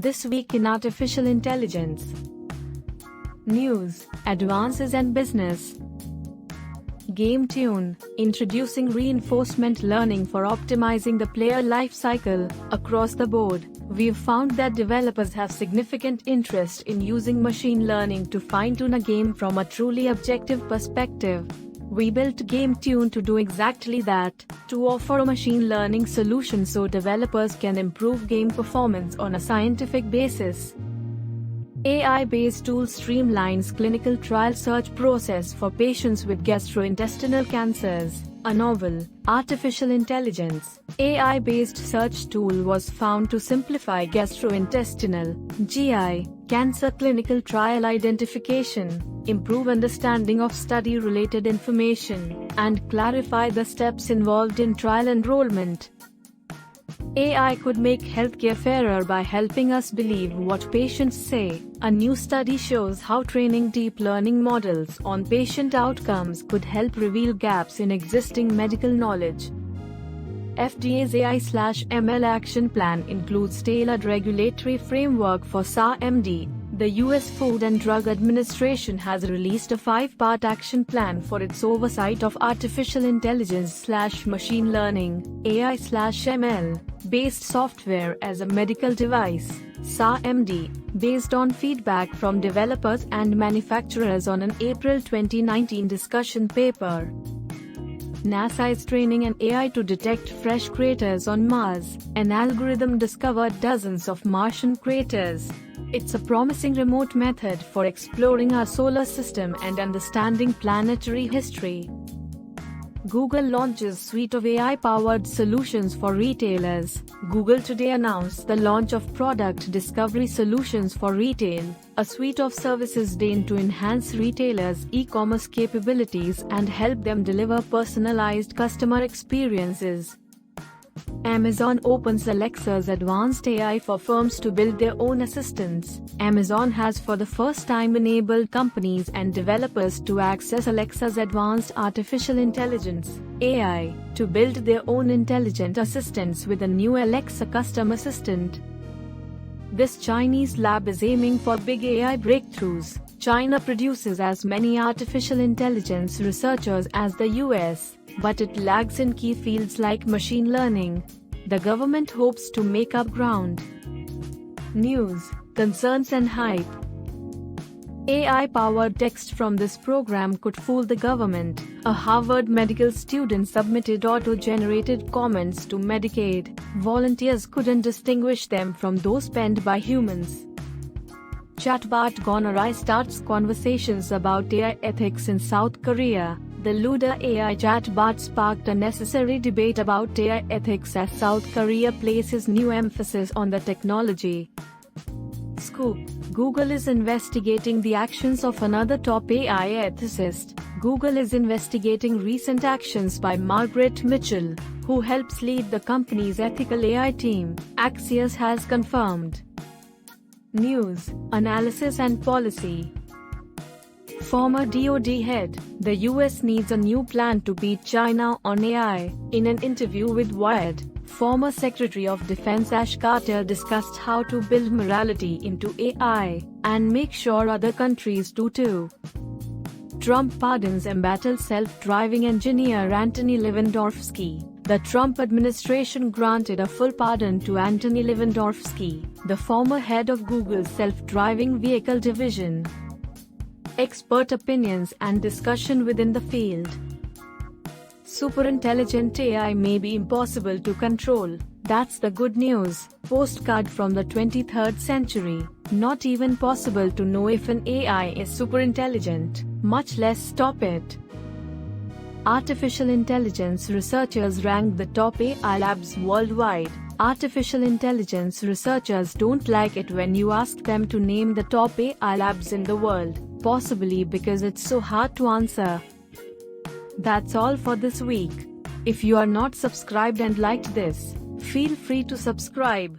This week in artificial intelligence. News, advances and business. GameTune, introducing reinforcement learning for optimizing the player life cycle. Across the board, we've found that developers have significant interest in using machine learning to fine-tune a game from a truly objective perspective. We built GameTune to do exactly that, to offer a machine learning solution so developers can improve game performance on a scientific basis. AI-based tool streamlines clinical trial search process for patients with gastrointestinal cancers. A novel, artificial intelligence, AI-based search tool was found to simplify gastrointestinal (GI) cancer clinical trial identification, improve understanding of study-related information, and clarify the steps involved in trial enrollment. AI could make healthcare fairer by helping us believe what patients say. A new study shows how training deep learning models on patient outcomes could help reveal gaps in existing medical knowledge. FDA's AI/ML action plan includes tailored regulatory framework for SAR-MD. The US Food and Drug Administration has released a 5-part action plan for its oversight of artificial intelligence/machine learning (AI/ML) based software as a medical device (SAR-MD), based on feedback from developers and manufacturers on an April 2019 discussion paper. NASA is training an AI to detect fresh craters on Mars. An algorithm discovered dozens of Martian craters. It's a promising remote method for exploring our solar system and understanding planetary history. Google launches suite of AI-powered solutions for retailers. Google today announced the launch of Product Discovery Solutions for Retail, a suite of services designed to enhance retailers' e-commerce capabilities and help them deliver personalized customer experiences. Amazon opens Alexa's advanced AI for firms to build their own assistants. Amazon has for the first time enabled companies and developers to access Alexa's advanced artificial intelligence (AI) to build their own intelligent assistants with a new Alexa custom assistant. This Chinese lab is aiming for big AI breakthroughs. China produces as many artificial intelligence researchers as the US, but it lags in key fields like machine learning. The government hopes to make up ground. News, concerns and hype. AI-powered text from this program could fool the government. A Harvard medical student submitted auto-generated comments to Medicaid. Volunteers couldn't distinguish them from those penned by humans. Chatbot Gone Awry starts conversations about AI ethics in South Korea. The Luda AI chatbot sparked a necessary debate about AI ethics as South Korea places new emphasis on the technology. Scoop: Google is investigating the actions of another top AI ethicist. Google is investigating recent actions by Margaret Mitchell, who helps lead the company's ethical AI team, Axios has confirmed. News, analysis and policy. Former DoD head: the US needs a new plan to beat China on AI. In an interview with Wired, former Secretary of Defense Ash Carter discussed how to build morality into AI, and make sure other countries do too. Trump pardons embattled self-driving engineer Anthony Lewandowski. The Trump administration granted a full pardon to Anthony Lewandowski, the former head of Google's self-driving vehicle division. Expert opinions and discussion within the field. Superintelligent AI may be impossible to control. That's the good news. Postcard from the 23rd century. Not even possible to know if an AI is superintelligent, much less stop it. Artificial intelligence researchers rank the top AI labs worldwide. Artificial intelligence researchers don't like it when you ask them to name the top AI labs in the world, possibly because it's so hard to answer. That's all for this week. If you are not subscribed and liked this, feel free to subscribe.